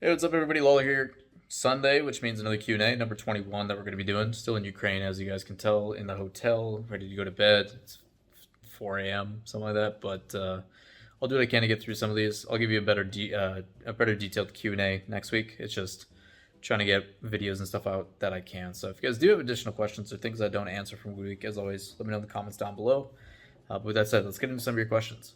Hey, what's up, everybody? Lawler here. Sunday, which means another Q&A, number 21 that we're going to be doing. Still in Ukraine, as you guys can tell, in the hotel, ready to go to bed. It's 4 a.m., something like that. But I'll do what I can to get through some of these. I'll give you a better detailed Q&A next week. It's just trying to get videos and stuff out that I can. So if you guys do have additional questions or things I don't answer from week, as always, let me know in the comments down below. But with that said, let's get into some of your questions.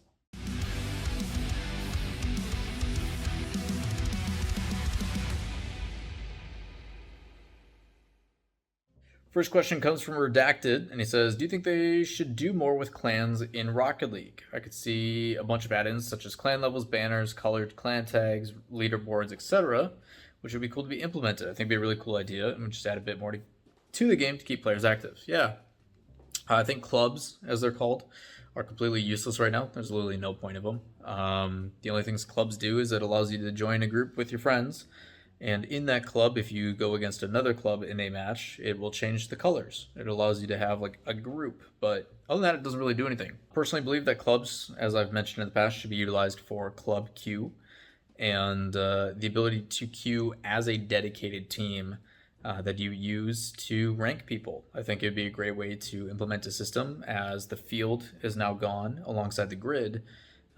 First question comes from Redacted, and he says, do you think they should do more with clans in Rocket League? I could see a bunch of add-ins such as clan levels, banners, colored clan tags, leaderboards, etc., which would be cool to be implemented. I think it'd be a really cool idea, and just add a bit more to the game to keep players active. Yeah. I think clubs, as they're called, are completely useless right now. There's literally no point of them. The only things clubs do is it allows you to join a group with your friends, and in that club, if you go against another club in a match, it will change the colors. It allows you to have like a group, but other than that, it doesn't really do anything. Personally believe that clubs, as I've mentioned in the past, should be utilized for club queue, and the ability to queue as a dedicated team that you use to rank people. I think it'd be a great way to implement a system, as the field is now gone alongside the grid.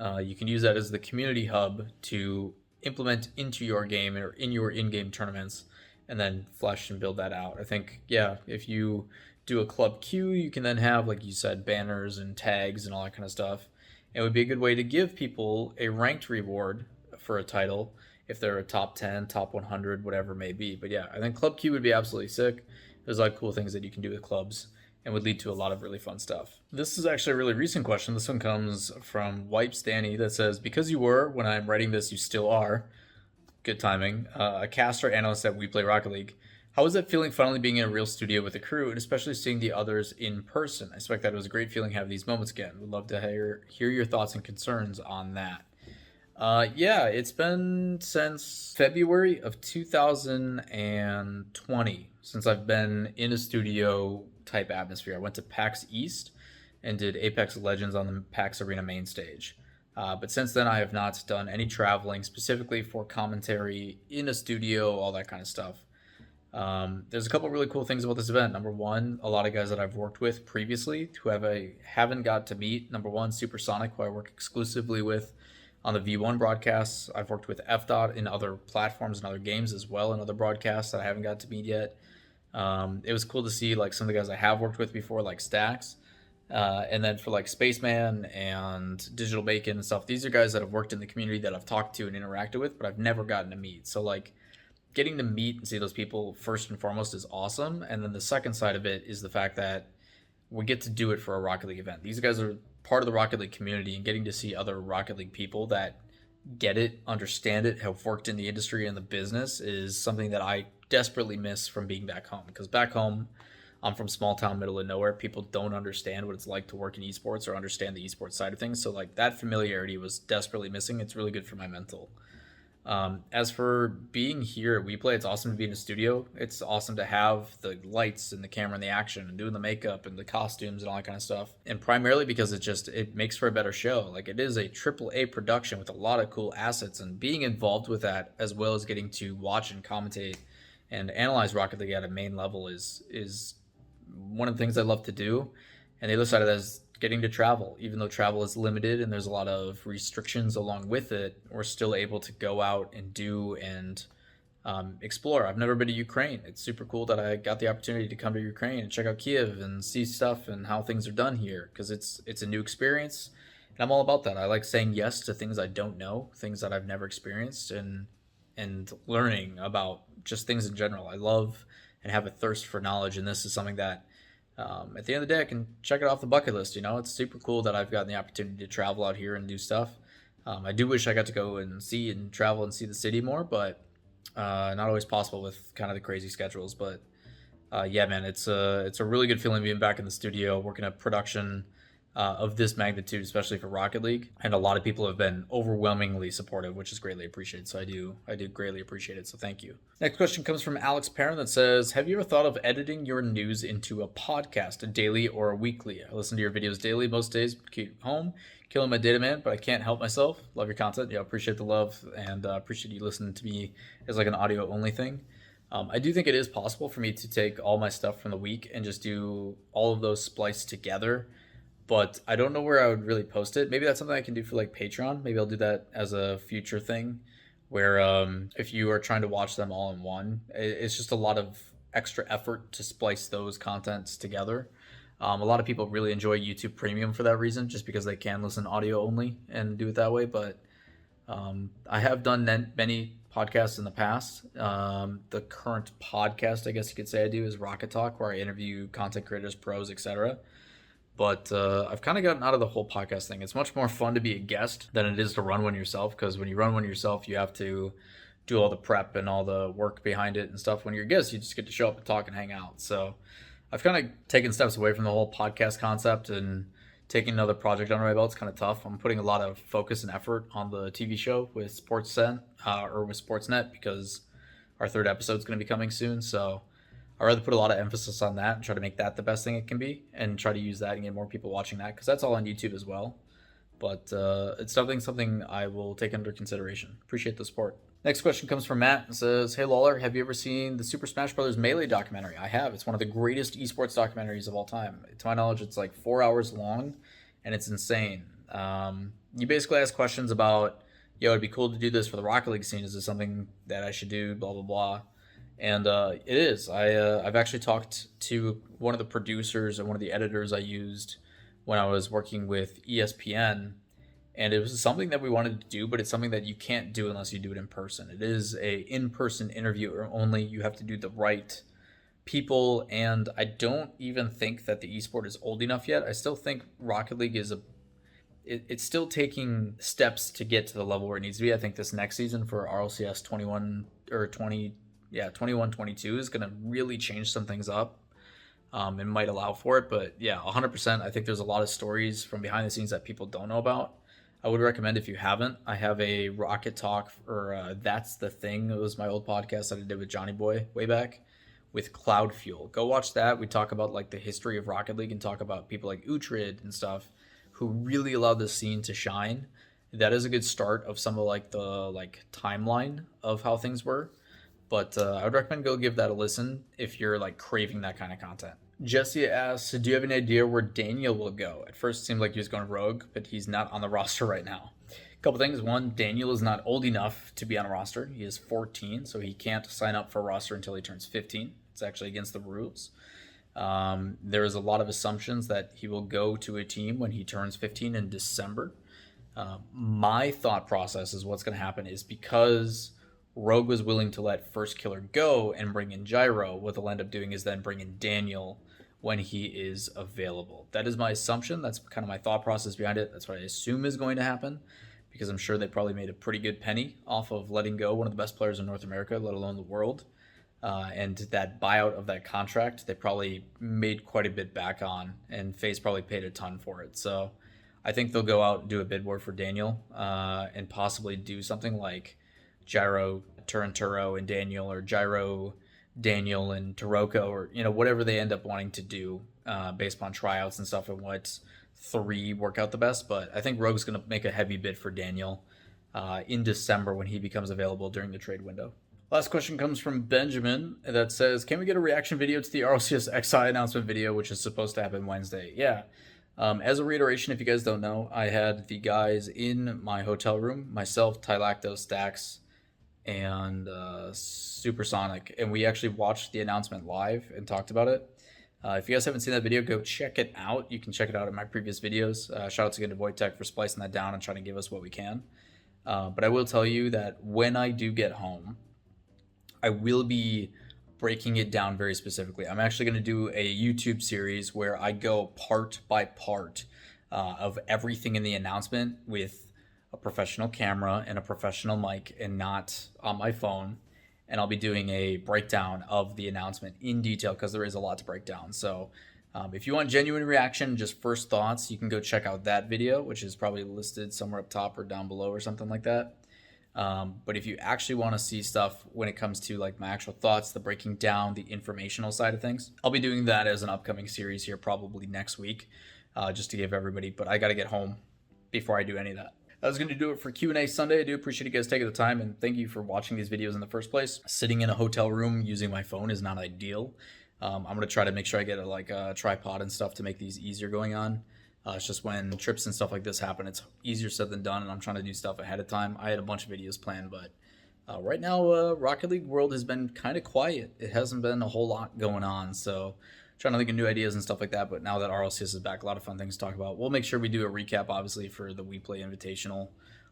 You can use that as the community hub to implement into your game or in your in-game tournaments, and then flesh and build that out. I think, yeah, if you do a club queue, you can then have, like you said, banners and tags and all that kind of stuff. It would be a good way to give people a ranked reward for a title if they're a top 10, top 100, whatever it may be. But yeah, I think club queue would be absolutely sick. There's a lot of cool things that you can do with clubs, and would lead to a lot of really fun stuff. This is actually a really recent question. This one comes from Wipes Danny that says, because you were, when I'm writing this, you still are, good timing, a caster analyst at We Play Rocket League, how is it feeling finally being in a real studio with the crew, and especially seeing the others in person? I expect that it was a great feeling having these moments again. Would love to hear your thoughts and concerns on that. Yeah, it's been since February of 2020 since I've been in a studio type atmosphere. I went to PAX East and did Apex Legends on the PAX Arena main stage. But since then, I have not done any traveling specifically for commentary in a studio, all that kind of stuff. There's a couple really cool things about this event. Number one, a lot of guys that I've worked with previously who haven't got to meet. Number one, Supersonic, who I work exclusively with on the V1 broadcasts. I've worked with FDOT in other platforms and other games as well, in other broadcasts that I haven't got to meet yet. It was cool to see like some of the guys I have worked with before, like Stacks. And then for like Spaceman and Digital Bacon and stuff, these are guys that have worked in the community that I've talked to and interacted with, but I've never gotten to meet. So like getting to meet and see those people first and foremost is awesome. And then the second side of it is the fact that we get to do it for a Rocket League event. These guys are part of the Rocket League community, and getting to see other Rocket League people that get it, understand it, have worked in the industry and the business is something that I desperately miss from being back home. Because back home, I'm from small town, middle of nowhere. People don't understand what it's like to work in esports or understand the esports side of things. So like that familiarity was desperately missing. It's really good for my mental. As for being here at WePlay, it's awesome to be in a studio. It's awesome to have the lights and the camera and the action and doing the makeup and the costumes and all that kind of stuff. And primarily because it makes for a better show. Like it is a AAA production with a lot of cool assets, and being involved with that as well as getting to watch and commentate and analyze Rocket League at a main level is one of the things I love to do. And the other side of that is getting to travel. Even though travel is limited and there's a lot of restrictions along with it, we're still able to go out and do and explore. I've never been to Ukraine. It's super cool that I got the opportunity to come to Ukraine and check out Kiev and see stuff and how things are done here, because it's a new experience, and I'm all about that. I like saying yes to things I don't know, things that I've never experienced, and learning about just things in general. I love and have a thirst for knowledge, and this is something that at the end of the day, I can check it off the bucket list. You know, it's super cool that I've gotten the opportunity to travel out here and do stuff. I do wish I got to go and see and travel and see the city more, but not always possible with kind of the crazy schedules. But yeah, man, it's a really good feeling being back in the studio, working at production, of this magnitude, especially for Rocket League. And a lot of people have been overwhelmingly supportive, which is greatly appreciated. So I do greatly appreciate it. So thank you. Next question comes from Alex Perrin that says, have you ever thought of editing your news into a podcast, a daily or a weekly? I listen to your videos daily most days, keep home, killing my data man, but I can't help myself. Love your content. Yeah, appreciate the love, and appreciate you listening to me as like an audio only thing. I do think it is possible for me to take all my stuff from the week and just do all of those spliced together, but I don't know where I would really post it. Maybe that's something I can do for like Patreon. Maybe I'll do that as a future thing where if you are trying to watch them all in one, it's just a lot of extra effort to splice those contents together. A lot of people really enjoy YouTube Premium for that reason, just because they can listen audio only and do it that way. But I have done many podcasts in the past. The current podcast, I guess you could say I do, is Rocket Talk, where I interview content creators, pros, etc. But I've kind of gotten out of the whole podcast thing. It's much more fun to be a guest than it is to run one yourself, because when you run one yourself, you have to do all the prep and all the work behind it and stuff. When you're a guest, you just get to show up and talk and hang out. So I've kind of taken steps away from the whole podcast concept, and taking another project under my belt is kind of tough. I'm putting a lot of focus and effort on the TV show with Sportsnet, because our third episode is going to be coming soon. So I'd rather put a lot of emphasis on that and try to make that the best thing it can be, and try to use that and get more people watching that, because that's all on YouTube as well. But it's something I will take under consideration. Appreciate the support. Next question comes from Matt. It says, hey Lawler, have you ever seen the Super Smash Bros. Melee documentary? I have. It's one of the greatest esports documentaries of all time. To my knowledge, it's like 4 hours long, and it's insane. You basically ask questions about, it'd be cool to do this for the Rocket League scene. Is this something that I should do? Blah, blah, blah. And it is. I've actually talked to one of the producers and one of the editors I used when I was working with ESPN, and it was something that we wanted to do, but it's something that you can't do unless you do it in person. It is a in-person interview, or only you have to do the right people, and I don't even think that the esport is old enough yet. I still think Rocket League is it's still taking steps to get to the level where it needs to be. I think this next season for RLCS 21-22 is going to really change some things up. It might allow for it, but yeah, 100%. I think there's a lot of stories from behind the scenes that people don't know about. I would recommend, if you haven't, I have a Rocket Talk, or That's the Thing. It was my old podcast that I did with Johnny Boy way back with Cloud Fuel. Go watch that. We talk about like the history of Rocket League and talk about people like Uhtred and stuff who really allowed the scene to shine. That is a good start of some of like the timeline of how things were. But I would recommend go give that a listen if you're like craving that kind of content. Jesse asks, do you have any idea where Daniel will go? At first it seemed like he was going rogue, but he's not on the roster right now. A couple things. One, Daniel is not old enough to be on a roster. He is 14, so he can't sign up for a roster until he turns 15. It's actually against the rules. There is a lot of assumptions that he will go to a team when he turns 15 in December. My thought process is what's going to happen is, because Rogue was willing to let First Killer go and bring in Gyro, what they'll end up doing is then bring in Daniel when he is available. That is my assumption. That's kind of my thought process behind it. That's what I assume is going to happen, because I'm sure they probably made a pretty good penny off of letting go one of the best players in North America, let alone the world. And that buyout of that contract, they probably made quite a bit back on, and FaZe probably paid a ton for it. So I think they'll go out and do a bid war for Daniel, and possibly do something like Gyro, Turinturo, and Daniel, or Gyro, Daniel, and Taroko, or whatever they end up wanting to do based upon tryouts and stuff, and what three work out the best. But I think Rogue's going to make a heavy bid for Daniel in December when he becomes available during the trade window. Last question comes from Benjamin that says, can we get a reaction video to the RLCS XI announcement video, which is supposed to happen Wednesday? Yeah. As a reiteration, if you guys don't know, I had the guys in my hotel room, myself, Tylacto, Stax, and Supersonic, and we actually watched the announcement live and talked about it. If you guys haven't seen that video, go check it out. You can check it out in my previous videos. Shout out again to Wojtek for splicing that down and trying to give us what we can. But I will tell you that when I do get home, I will be breaking it down very specifically. I'm actually going to do a YouTube series where I go part by part of everything in the announcement with a professional camera and a professional mic, and not on my phone. And I'll be doing a breakdown of the announcement in detail, because there is a lot to break down. So If you want genuine reaction, just first thoughts, you can go check out that video, which is probably listed somewhere up top or down below or something like that. But if you actually want to see stuff when it comes to like my actual thoughts, the breaking down, the informational side of things, I'll be doing that as an upcoming series here probably next week, just to give everybody. But I got to get home before I do any of that. That was going to do it for Q&A Sunday. I do appreciate you guys taking the time, and thank you for watching these videos in the first place. Sitting in a hotel room using my phone is not ideal. I'm going to try to make sure I get a tripod and stuff to make these easier going on. It's just when trips and stuff like this happen, it's easier said than done, and I'm trying to do stuff ahead of time. I had a bunch of videos planned, but right now, Rocket League World has been kind of quiet. It hasn't been a whole lot going on, so trying to think of new ideas and stuff like that. But now that RLCS is back, a lot of fun things to talk about. We'll make sure we do a recap, obviously, for the We Play Invitational,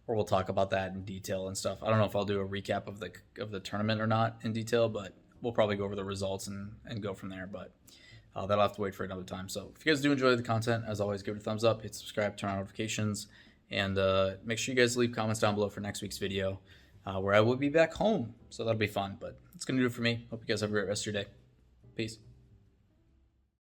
or we'll talk about that in detail and stuff. I don't know if I'll do a recap of the tournament or not in detail, but we'll probably go over the results and go from there. But that'll have to wait for another time. So if you guys do enjoy the content, as always, give it a thumbs up, hit subscribe, turn on notifications, and make sure you guys leave comments down below for next week's video, where I will be back home. So that'll be fun. But it's going to do it for me. Hope you guys have a great rest of your day. Peace.